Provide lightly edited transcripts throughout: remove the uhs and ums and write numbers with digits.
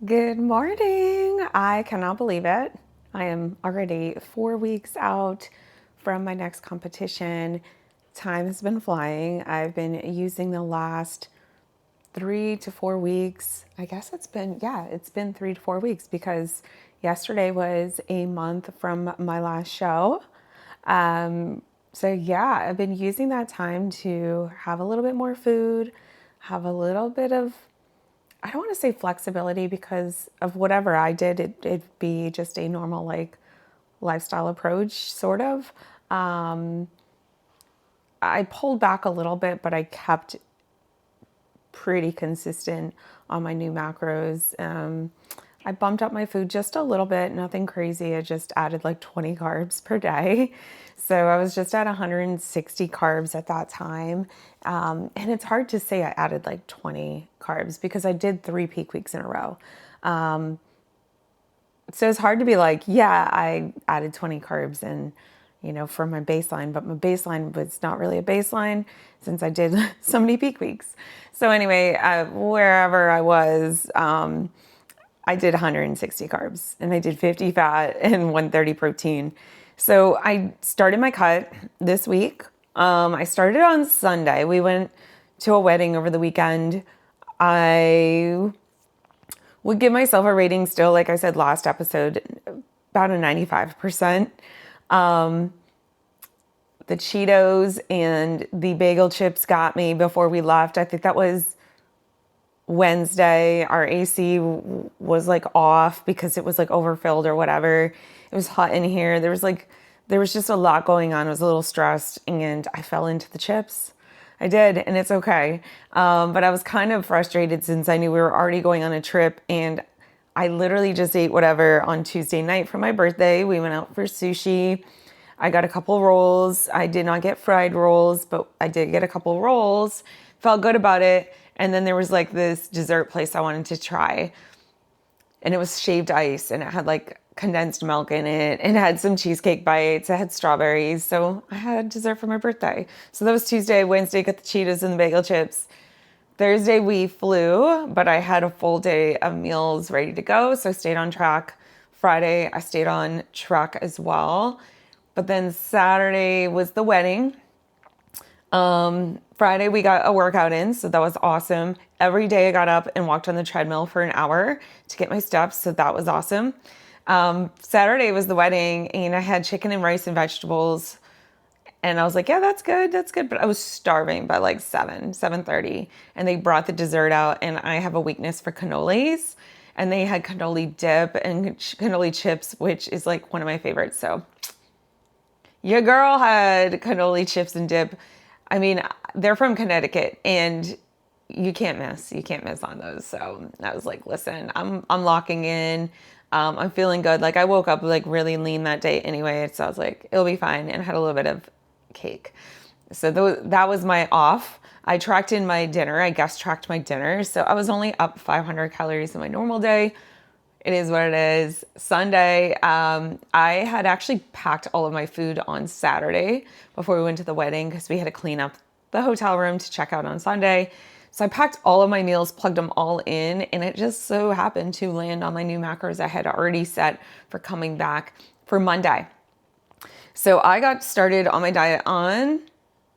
Good morning. I cannot believe it. I am already 4 weeks out from my next competition. Time has been flying. I've been using the last 3 to 4 weeks. I guess it's been 3 to 4 weeks because yesterday was a month from my last show. I've been using that time to have a little bit more food, have a little bit of, I don't want to say flexibility because of whatever I did, it'd be just a normal like lifestyle approach, sort of. I pulled back a little bit, but I kept pretty consistent on my new macros. I bumped up my food just a little bit, nothing crazy. I just added like 20 carbs per day. So I was just at 160 carbs at that time. And it's hard to say I added like 20 carbs because I did 3 peak weeks in a row. So it's hard to be like, yeah, I added 20 carbs and, for my baseline, but my baseline was not really a baseline since I did so many peak weeks. So anyway, wherever I was, I did 160 carbs and I did 50 fat and 130 protein. So I started my cut this week. I started on Sunday. We went to a wedding over the weekend. I would give myself a rating still, like I said last episode, about a 95%. The Cheetos and the bagel chips got me before we left. I think that was Wednesday. Our AC was like off because it was like overfilled or whatever. It was hot in here. There was just a lot going on. I was a little stressed and I fell into the chips. I did, and it's okay. But I was kind of frustrated since I knew we were already going on a trip, and I literally just ate whatever on Tuesday night for my birthday. We went out for sushi. I got a couple rolls. I did not get fried rolls, but I did get a couple rolls. Felt good about it. And then there was like this dessert place I wanted to try, and it was shaved ice, and it had like condensed milk in it, and it had some cheesecake bites, it had strawberries. So I had dessert for my birthday. So that was Tuesday. Wednesday, got the Cheetos and the bagel chips. Thursday we flew, but I had a full day of meals ready to go, so I stayed on track. Friday I stayed on track as well. But then Saturday was the wedding. Friday we got a workout in, so that was awesome. Every day I got up and walked on the treadmill for an hour to get my steps, so that was awesome. Saturday was the wedding, and I had chicken and rice and vegetables, and I was like, yeah, that's good, but I was starving by like 7:30, and they brought the dessert out, and I have a weakness for cannolis, and they had cannoli dip and cannoli chips, which is like one of my favorites. So your girl had cannoli chips and dip. I mean, they're from Connecticut, and you can't miss on those. So I was like, listen, I'm locking in. I'm feeling good. Like I woke up like really lean that day anyway. So I was like, it'll be fine. And I had a little bit of cake. So that was my off. I tracked my dinner. So I was only up 500 calories in my normal day. It is what it is. Sunday, I had actually packed all of my food on Saturday before we went to the wedding because we had to clean up the hotel room to check out on Sunday. So I packed all of my meals, plugged them all in, and it just so happened to land on my new macros I had already set for coming back for Monday. So I got started on my diet on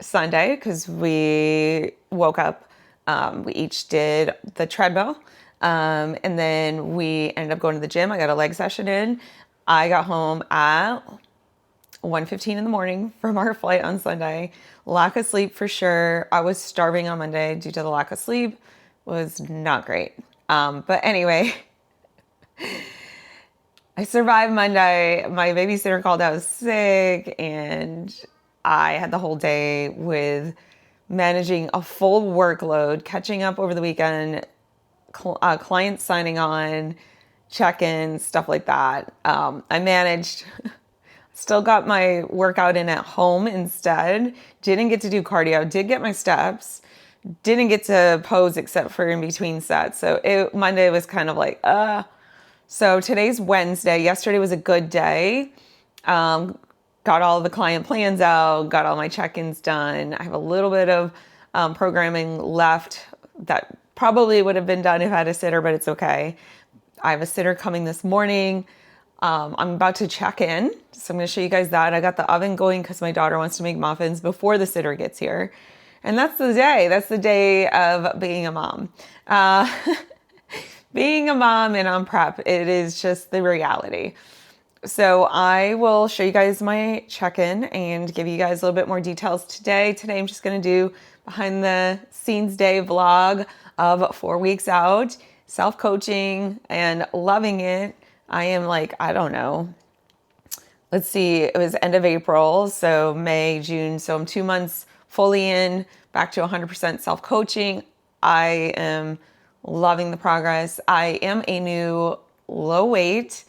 Sunday because we woke up, we each did the treadmill, and then we ended up going to the gym. I got a leg session in. I got home at 1:15 in the morning from our flight on Sunday. Lack of sleep for sure. I was starving on Monday due to the lack of sleep. Was not great. But anyway, I survived Monday. My babysitter called out sick, and I had the whole day with managing a full workload, catching up over the weekend, clients signing on, check-ins, stuff like that. I managed. Still got my workout in at home instead. Didn't get to do cardio. Did get my steps. Didn't get to pose except for in between sets. So Monday was kind of like, So today's Wednesday. Yesterday was a good day. Got all the client plans out. Got all my check-ins done. I have a little bit of programming left that probably would have been done if I had a sitter, but it's okay. I have a sitter coming this morning. I'm about to check in, so I'm going to show you guys that. I got the oven going because my daughter wants to make muffins before the sitter gets here. And that's the day. That's the day of being a mom. Being a mom and on prep, it is just the reality. So I will show you guys my check-in and give you guys a little bit more details today. Today I'm just going to do behind the scenes day vlog of 4 weeks out, self-coaching and loving it. I am like, I don't know. Let's see, it was end of April, so May, June. So I'm 2 months fully in, back to 100% self-coaching. I am loving the progress. I am a new low weight.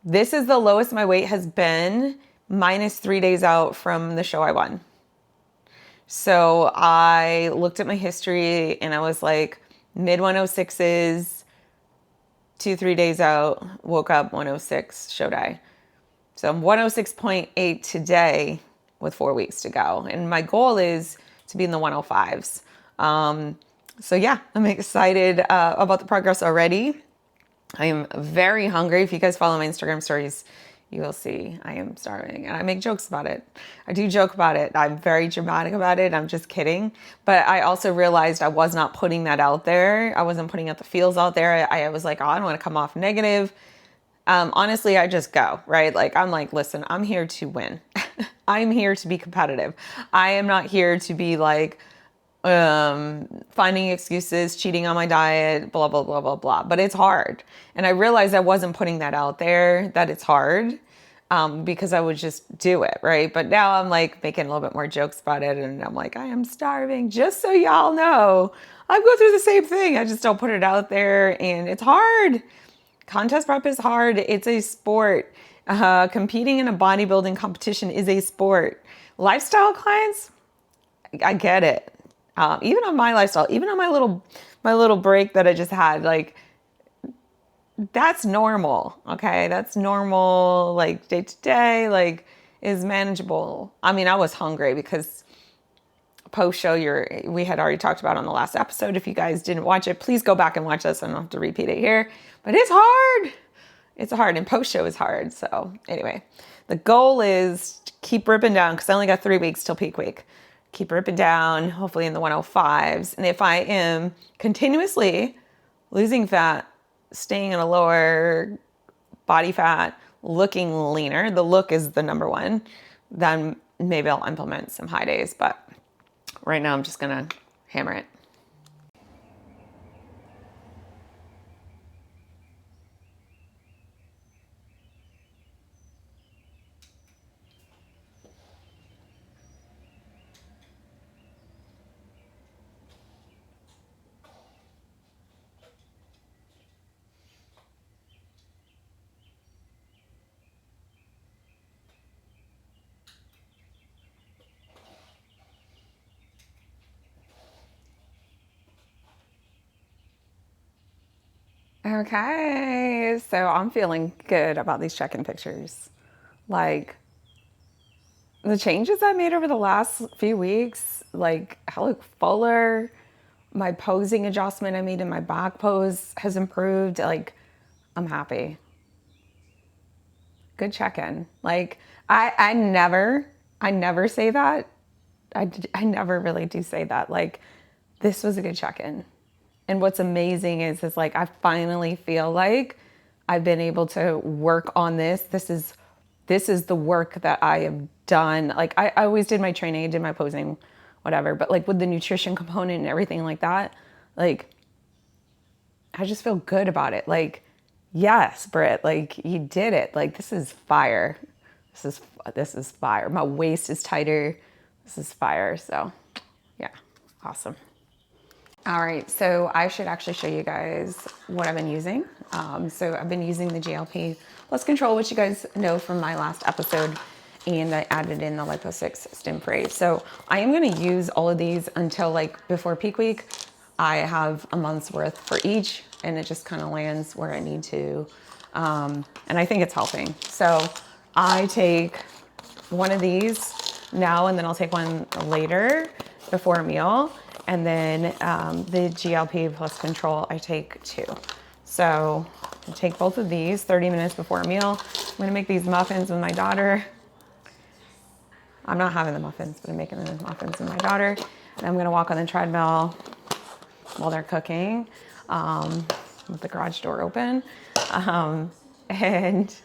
This is the lowest my weight has been, minus 3 days out from the show I won. So I looked at my history and I was like mid 106s, 2-3 days out, woke up 106 show day. So I'm 106.8 today with 4 weeks to go. And my goal is to be in the 105s. So yeah, I'm excited about the progress already. I am very hungry. If you guys follow my Instagram stories, you will see I am starving, and I make jokes about it. I do joke about it. I'm very dramatic about it. I'm just kidding. But I also realized I was not putting that out there. I wasn't putting out the feels out there. I was like, oh, I don't want to come off negative. Honestly, I just go, right? Like, I'm like, listen, I'm here to win. I'm here to be competitive. I am not here to be like, finding excuses, cheating on my diet, blah, blah, blah, blah, blah. But it's hard. And I realized I wasn't putting that out there, that it's hard, because I would just do it, right? But now I'm like making a little bit more jokes about it. And I'm like, I am starving, just so y'all know. I go through the same thing. I just don't put it out there, and it's hard. Contest prep is hard. It's a sport. Competing in a bodybuilding competition is a sport. Lifestyle clients, I get it. Even on my lifestyle, even on my little break that I just had, like, that's normal. Okay. That's normal. Like, day to day, like, is manageable. I mean, I was hungry because post show we had already talked about on the last episode. If you guys didn't watch it, please go back and watch this. I don't have to repeat it here, but it's hard. It's hard, and post show is hard. So anyway, the goal is to keep ripping down, because I only got 3 weeks till peak week. Keep ripping down, hopefully in the 105s. And if I am continuously losing fat, staying in a lower body fat, looking leaner, the look is the number one, then maybe I'll implement some high days. But right now I'm just going to hammer it. Okay, so I'm feeling good about these check-in pictures. Like, the changes I made over the last few weeks, like, I look fuller. My posing adjustment I made in my back pose has improved. Like, I'm happy. Good check-in. Like, I never say that. I never really do say that. Like, this was a good check-in. And what's amazing is like, I finally feel like I've been able to work on this. This is the work that I have done. Like, I always did my training, I did my posing, whatever. But like with the nutrition component and everything like that, like, I just feel good about it. Like, yes, Britt, like, you did it. Like, this is fire. This is fire. My waist is tighter. This is fire. So yeah, awesome. All right, so I should actually show you guys what I've been using. So I've been using the GLP Plus Control, which you guys know from my last episode, and I added in the Lipo6 Stim Free. So I am gonna use all of these until like before peak week. I have a month's worth for each, and it just kind of lands where I need to. And I think it's helping. So I take one of these now, and then I'll take one later before a meal. And then the GLP Plus Control, I take 2. So I'll take both of these 30 minutes before a meal. I'm gonna make these muffins with my daughter. I'm not having the muffins, but I'm making the muffins with my daughter. And I'm gonna walk on the treadmill while they're cooking, with the garage door open, and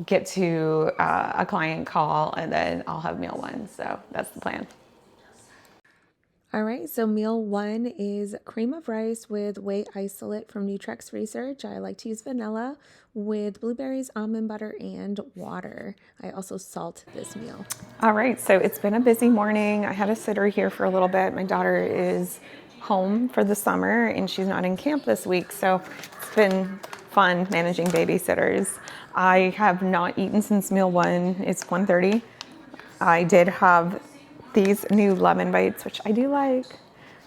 get to a client call, and then I'll have meal one. So that's the plan. All right, so meal one is cream of rice with whey isolate from Nutrex Research. I like to use vanilla with blueberries, almond butter, and water. I also salt this meal. All right, so it's been a busy morning. I had a sitter here for a little bit. My daughter is home for the summer and she's not in camp this week, so it's been fun managing babysitters. I have not eaten since meal one. It's 1:30. I did have these new lemon bites, which I do like.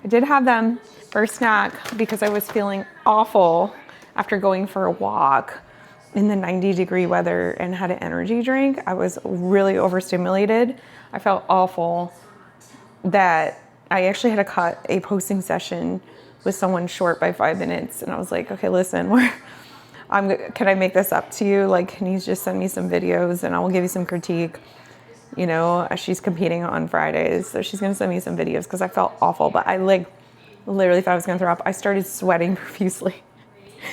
I did have them for a snack because I was feeling awful after going for a walk in the 90-degree weather and had an energy drink. I was really overstimulated. I felt awful that I actually had to cut a posting session with someone short by 5 minutes. And I was like, okay, listen, can I make this up to you? Like, can you just send me some videos and I will give you some critique? You know, she's competing on Fridays, so she's gonna send me some videos because I felt awful, but I literally thought I was gonna throw up. I started sweating profusely.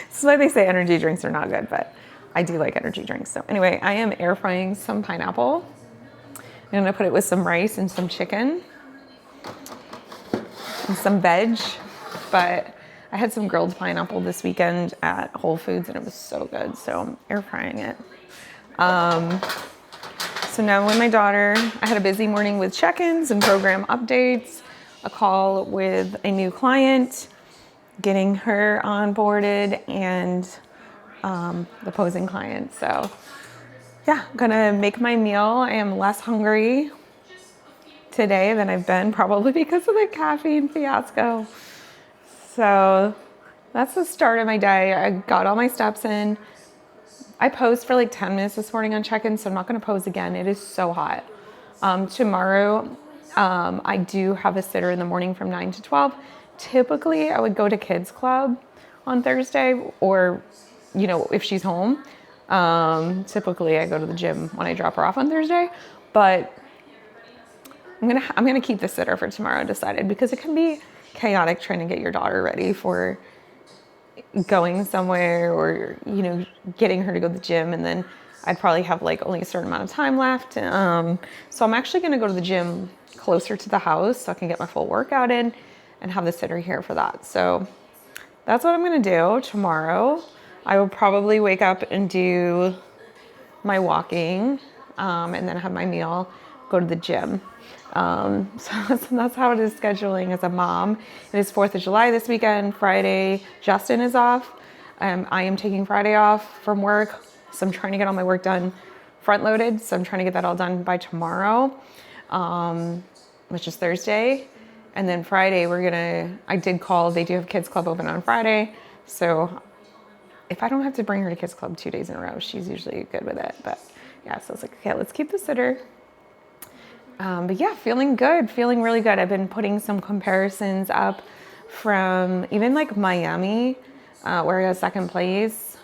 This is why they say energy drinks are not good, but I do like energy drinks. So anyway, I am air frying some pineapple. I'm gonna put it with some rice and some chicken and some veg, but I had some grilled pineapple this weekend at Whole Foods and it was so good, so I'm air frying it. So now with my daughter, I had a busy morning with check-ins and program updates, a call with a new client, getting her onboarded, and the posing client. So yeah, I'm gonna make my meal. I am less hungry today than I've been, probably because of the caffeine fiasco. So that's the start of my day. I got all my steps in. I posed for like 10 minutes this morning on check-in, so I'm not gonna pose again. It is so hot. Tomorrow, I do have a sitter in the morning from 9 to 12. Typically, I would go to kids club on Thursday, or, you know, if she's home. Typically, I go to the gym when I drop her off on Thursday, but I'm gonna keep the sitter for tomorrow, decided, because it can be chaotic trying to get your daughter ready for going somewhere, or, you know, getting her to go to the gym, and then I'd probably have like only a certain amount of time left. So I'm actually gonna go to the gym closer to the house so I can get my full workout in and have the sitter here for that. So that's what I'm gonna do tomorrow. I will probably wake up and do my walking, and then have my meal, go to the gym. So that's how it is scheduling as a mom. It is 4th of July this weekend. Friday, Justin is off. I am taking Friday off from work, so I'm trying to get all my work done front loaded. So I'm trying to get that all done by tomorrow, which is Thursday. And then Friday, I did call, they do have kids club open on Friday. So if I don't have to bring her to kids club 2 days in a row, she's usually good with it. But yeah, so I was like, okay, let's keep the sitter. But yeah, feeling good, feeling really good. I've been putting some comparisons up from even like Miami, where I got second place,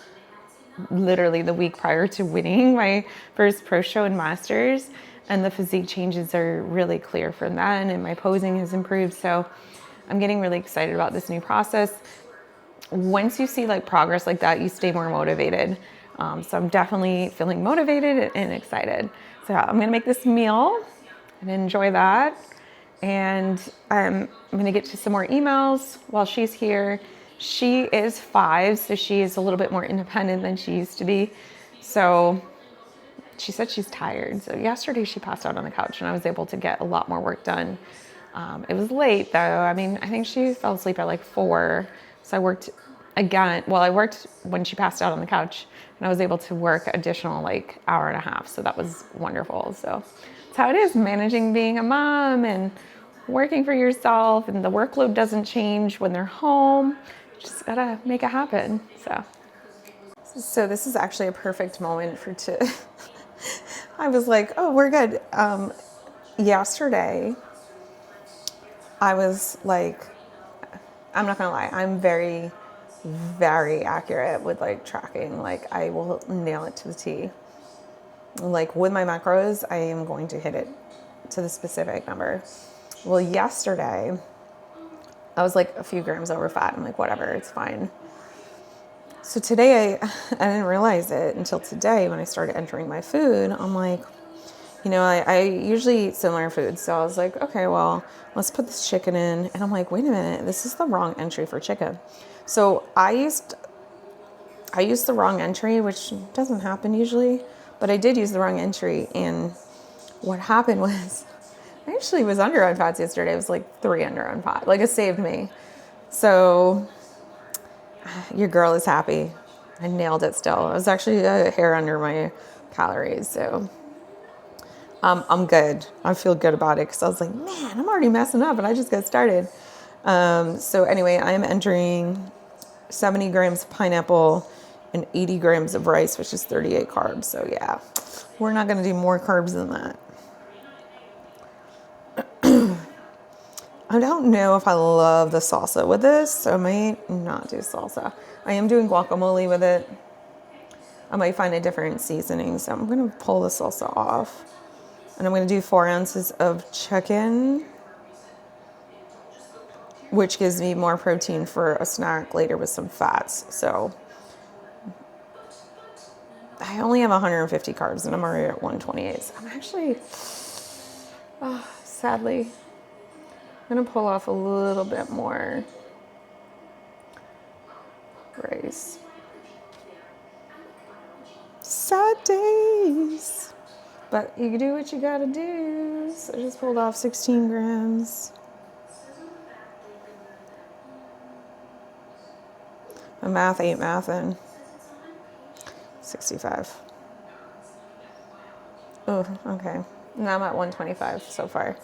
literally the week prior to winning my first pro show and masters. And the physique changes are really clear from then, and my posing has improved. So I'm getting really excited about this new process. Once you see like progress like that, you stay more motivated. So I'm definitely feeling motivated and excited. So yeah, I'm gonna make this meal and enjoy that. And I'm gonna get to some more emails while she's here. She is 5, so she is a little bit more independent than she used to be. So she said she's tired. So yesterday she passed out on the couch and I was able to get a lot more work done. It was late though. I mean, I think she fell asleep at like 4. So I worked again. Well, I worked when she passed out on the couch, and I was able to work additional like hour and a half. So that was wonderful. So that's how it is, managing being a mom and working for yourself, and the workload doesn't change when they're home. Just gotta make it happen. So this is actually a perfect moment I was like, oh, we're good. Yesterday, I was like, I'm not gonna lie, I'm very very accurate with like tracking. Like I will nail it to the T. Like with my macros, I am going to hit it to the specific number. Well, yesterday I was like a few grams over fat. I'm like, whatever, it's fine. So today I didn't realize it until today when I started entering my food. I'm like, you know, I usually eat similar foods. So I was like, okay, well, let's put this chicken in. And I'm like, wait a minute, this is the wrong entry for chicken. So I used the wrong entry, which doesn't happen usually, but I did use the wrong entry. And what happened was I actually was under on fats yesterday. It was like 3 under on fat. Like it saved me. So your girl is happy. I nailed it still. I was actually a hair under my calories. So I'm good. I feel good about it because I was like, man, I'm already messing up and I just got started. So anyway, I'm entering 70 grams of pineapple and 80 grams of rice, which is 38 carbs. So yeah, we're not going to do more carbs than that. I don't know if I love the salsa with this, so I might not do salsa. I am doing guacamole with it. I might find a different seasoning, so I'm going to pull the salsa off. And I'm going to do 4 ounces of chicken, which gives me more protein for a snack later with some fats. So I only have 150 carbs and I'm already at 128. So I'm actually, sadly, I'm going to pull off a little bit more rice. Sad days. But you can do what you gotta do. So I just pulled off 16 grams. My math ain't mathin'. 65. Oh, okay. Now I'm at 125 so far.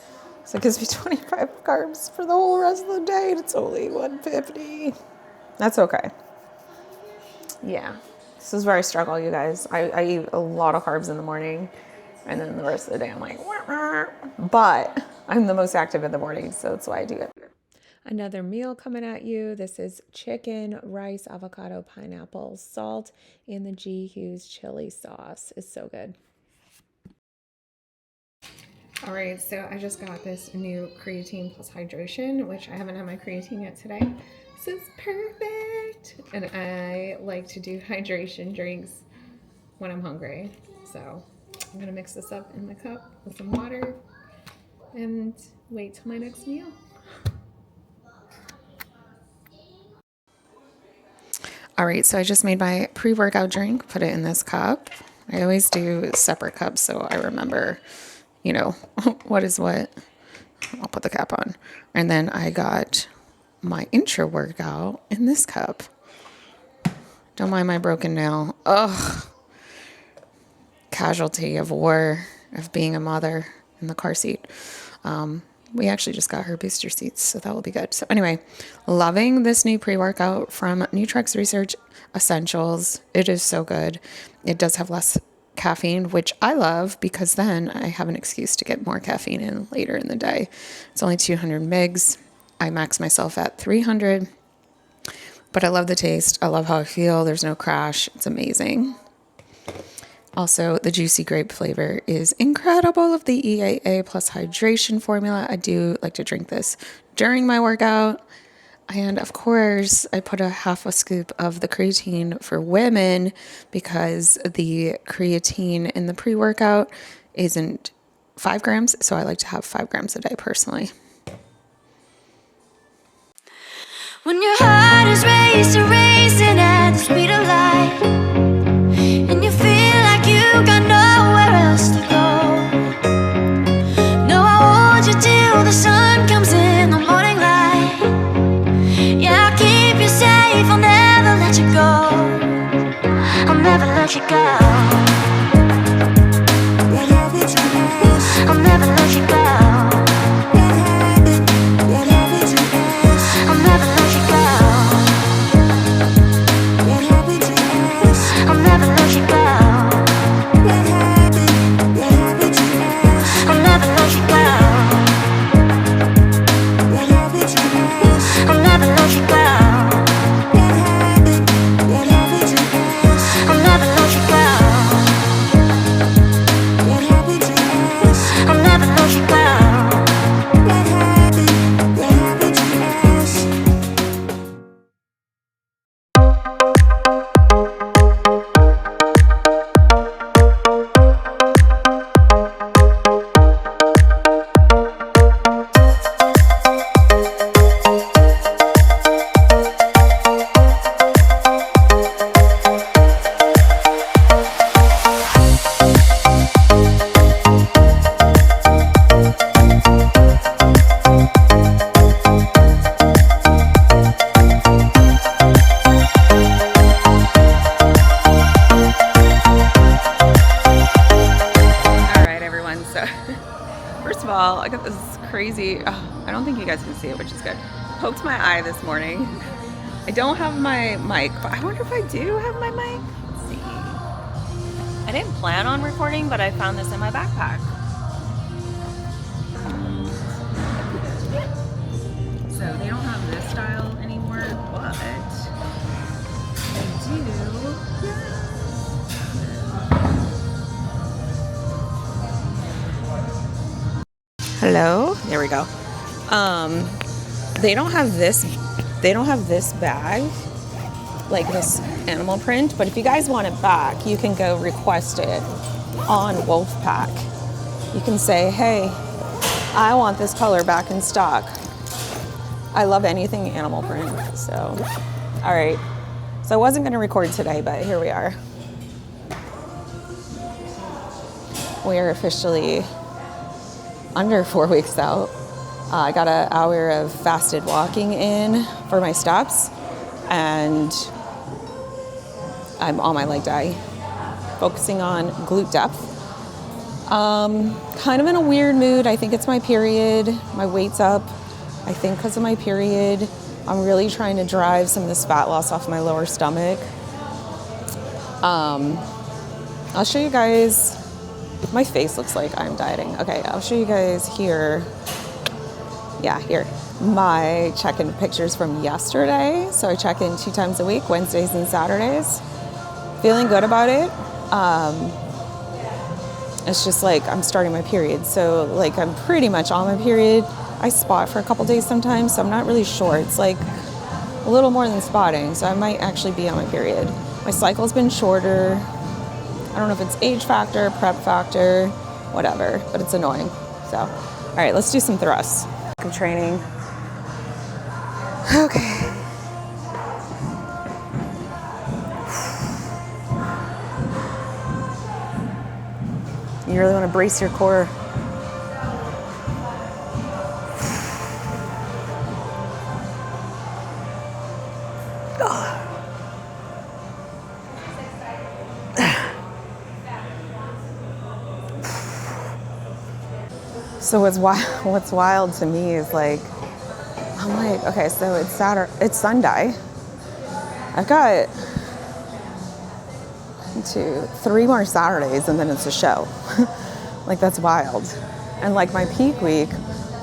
So it gives me 25 carbs for the whole rest of the day, and it's only 150. That's okay. Yeah. This is where I struggle, you guys. I eat a lot of carbs in the morning, and then the rest of the day I'm like, wah-wah. But I'm the most active in the morning, so that's why I do it. Another meal coming at you. This is chicken, rice, avocado, pineapple, salt, and the G. Hughes chili sauce. It's so good. All right, so I just got this new creatine plus hydration, which I haven't had my creatine yet today. This is perfect. And I like to do hydration drinks when I'm hungry. So I'm gonna mix this up in the cup with some water and wait till my next meal. All right, so I just made my pre-workout drink, put it in this cup. I always do separate cups so I remember, you know, what is what. I'll put the cap on. And then I got my intra workout in this cup. Don't mind my broken nail. Ugh. Casualty of war, of being a mother in the car seat. We actually just got her booster seats, so that will be good. So anyway, loving this new pre-workout from Nutrex Research Essentials. It is so good. It does have less caffeine, which I love because then I have an excuse to get more caffeine in later in the day. It's only 200 mgs. I max myself at 300, but I love the taste. I love how I feel. There's no crash. It's amazing. Also, the juicy grape flavor is incredible of the EAA plus hydration formula. I do like to drink this during my workout. And of course, I put a half a scoop of the creatine for women because the creatine in the pre-workout isn't 5 grams. So I like to have 5 grams a day personally. When your heart is racing, racing at the speed of light, and you feel like you got nowhere else to go. No, I hold you till the sun comes in the morning light. Yeah, I'll keep you safe, I'll never let you go. I'll never let you go. I'll never let you go. First of all, I got this crazy, I don't think you guys can see it, which is good. Poked my eye this morning. I don't have my mic, but I wonder if I do have my mic. Let's see. I didn't plan on recording, but I found this in my backpack. So they don't have this style anymore, but they do. Hello, there we go. They don't have this bag, like this animal print, but if you guys want it back, you can go request it on WOLFpak. You can say, hey, I want this color back in stock. I love anything animal print, so. All right, so I wasn't gonna record today, but here we are. We are officially under 4 weeks out. I got an hour of fasted walking in for my steps, and I'm on my leg day, focusing on glute depth. Kind of in a weird mood. I think it's my period. My weight's up, I think because of my period. I'm really trying to drive some of this fat loss off my lower stomach. I'll show you guys. My face looks like I'm dieting. Okay, I'll show you guys here. Yeah, here. My check-in pictures from yesterday. So I check in 2 times a week, Wednesdays and Saturdays. Feeling good about it. It's just like I'm starting my period. So like I'm pretty much on my period. I spot for a couple days sometimes, so I'm not really sure. It's like a little more than spotting, so I might actually be on my period. My cycle's been shorter. I don't know if it's age factor, prep factor, whatever, but it's annoying. So, all right, let's do some thrusts. I'm training. Okay. You really want to brace your core. So what's wild to me is like, I'm like, okay, so it's Sunday. I've got 3 more Saturdays and then it's a show. Like that's wild. And like my peak week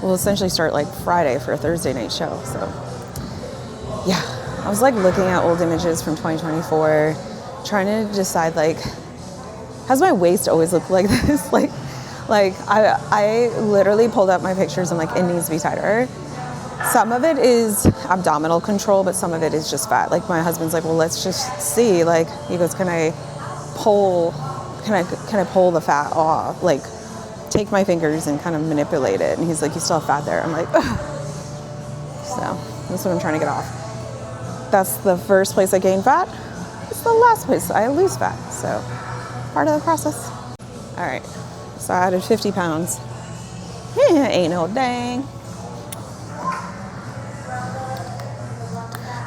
will essentially start like Friday for a Thursday night show. So yeah, I was like looking at old images from 2024, trying to decide like, has my waist always looked like this? Like I literally pulled up my pictures and like it needs to be tighter. Some of it is abdominal control, but some of it is just fat. Like my husband's like, well, let's just see. Like he goes, can I pull the fat off? Like take my fingers and kind of manipulate it. And he's like, you still have fat there. I'm like, ugh. So that's what I'm trying to get off. That's the first place I gain fat. It's the last place I lose fat. So part of the process. All right. So I added 50 pounds. Ain't no dang.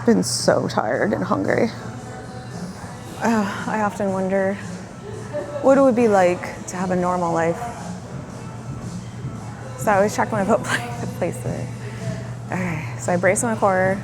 Been so tired and hungry. I often wonder what it would be like to have a normal life. So I always check when I put place it. Okay, so I brace my core.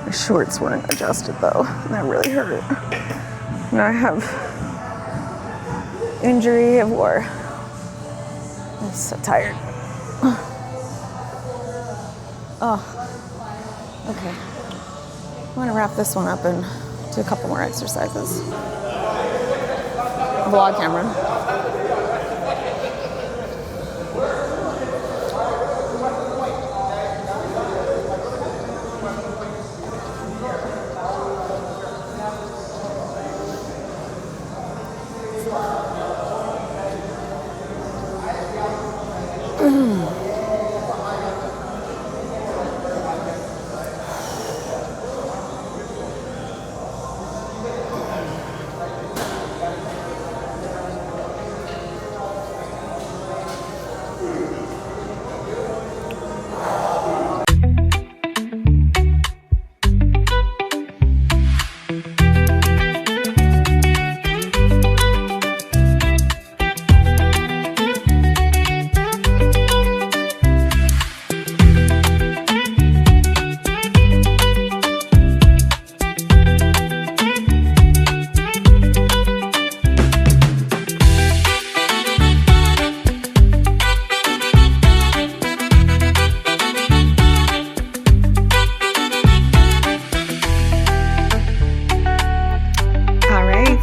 My shorts weren't adjusted though, and that really hurt. Now I have injury of war. I'm so tired. Okay. I'm gonna wrap this one up and do a couple more exercises. Vlog camera.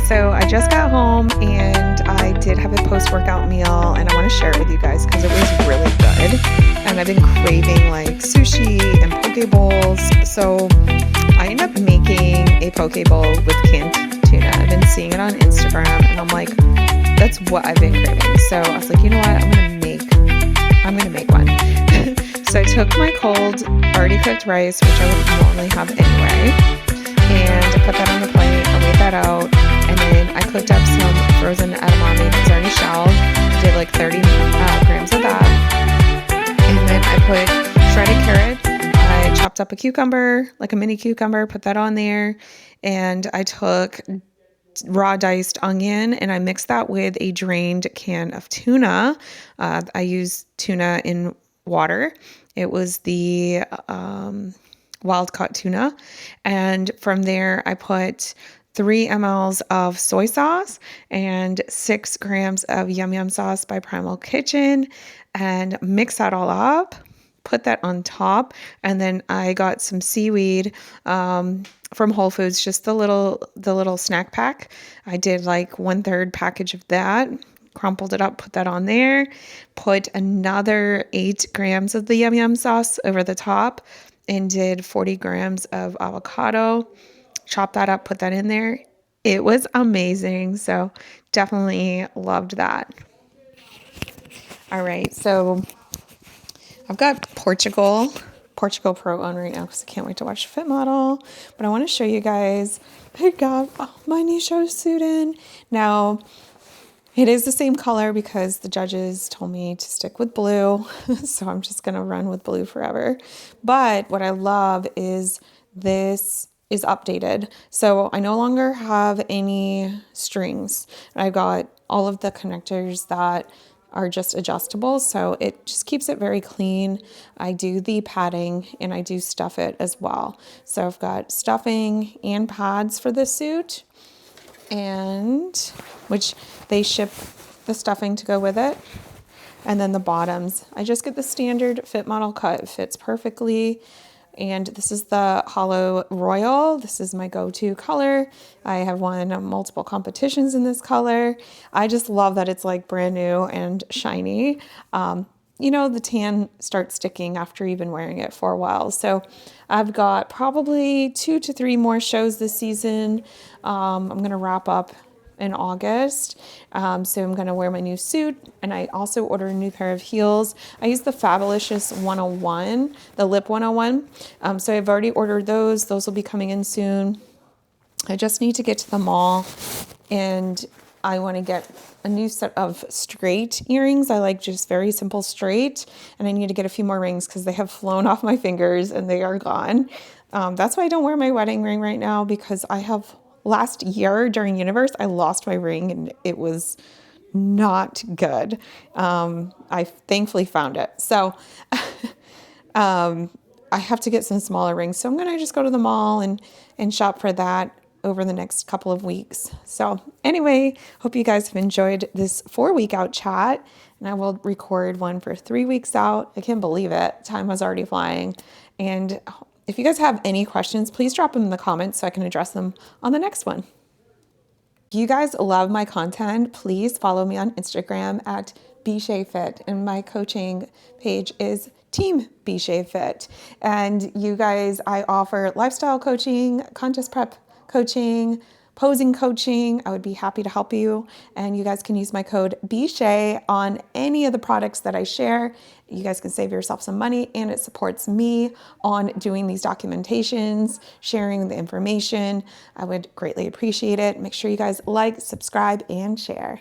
So I just got home and I did have a post-workout meal, and I want to share it with you guys because it was really good. And I've been craving like sushi and poke bowls. So I ended up making a poke bowl with canned tuna. I've been seeing it on Instagram and I'm like, that's what I've been craving. So I was like, you know what? I'm gonna make one. So I took my cold, already cooked rice, which I would normally have anyway, and I put that on the plate. I weighed that out. And then I cooked up some frozen edamame that's already shelled. Did like 30 grams of that. And then I put shredded carrot. I chopped up a cucumber, like a mini cucumber, put that on there. And I took raw diced onion and I mixed that with a drained can of tuna. I used tuna in water. It was the wild caught tuna. And from there, I put 3 mLs of soy sauce and 6 grams of Yum Yum sauce by Primal Kitchen, and mix that all up, put that on top. And then I got some seaweed from Whole Foods, just the little snack pack. I did like 1/3 package of that, crumpled it up, put that on there, put another 8 grams of the Yum Yum sauce over the top, and did 40 grams of avocado. Chop that up, put that in there. It was amazing. So definitely loved that. All right. So I've got Portugal Pro on right now because I can't wait to watch the Fit Model. But I want to show you guys, I got my new show suit in. Now, it is the same color because the judges told me to stick with blue. So I'm just going to run with blue forever. But what I love is this is updated. So I no longer have any strings. I've got all of the connectors that are just adjustable. So it just keeps it very clean. I do the padding and I do stuff it as well. So I've got stuffing and pads for this suit, and which they ship the stuffing to go with it. And then the bottoms, I just get the standard Fit Model cut. It fits perfectly. And this is the Hollow Royal. This is my go-to color. I have won multiple competitions in this color. I just love that it's like brand new and shiny. You know, the tan starts sticking after you've been wearing it for a while. So I've got probably 2 to 3 more shows this season. I'm going to wrap up in August. So I'm going to wear my new suit, and I also ordered a new pair of heels. I use the Fabulous 101, the Lip 101. So I've already ordered those. Those will be coming in soon. I just need to get to the mall, and I want to get a new set of straight earrings. I like just very simple straight, and I need to get a few more rings because they have flown off my fingers and they are gone. That's why I don't wear my wedding ring right now, because I have last year during Universe, I lost my ring and it was not good. I thankfully found it. So I have to get some smaller rings. So I'm going to just go to the mall and shop for that over the next couple of weeks. So anyway, hope you guys have enjoyed this 4-week out chat, and I will record one for 3 weeks out. I can't believe it. Time was already flying. And if you guys have any questions, please drop them in the comments so I can address them on the next one. If you guys love my content, please follow me on Instagram at BShayFit, and my coaching page is Team BShayFit. And you guys, I offer lifestyle coaching, contest prep coaching, posing coaching. I would be happy to help you. And you guys can use my code BShay on any of the products that I share. You guys can save yourself some money, and it supports me on doing these documentations, sharing the information. I would greatly appreciate it. Make sure you guys like, subscribe, and share.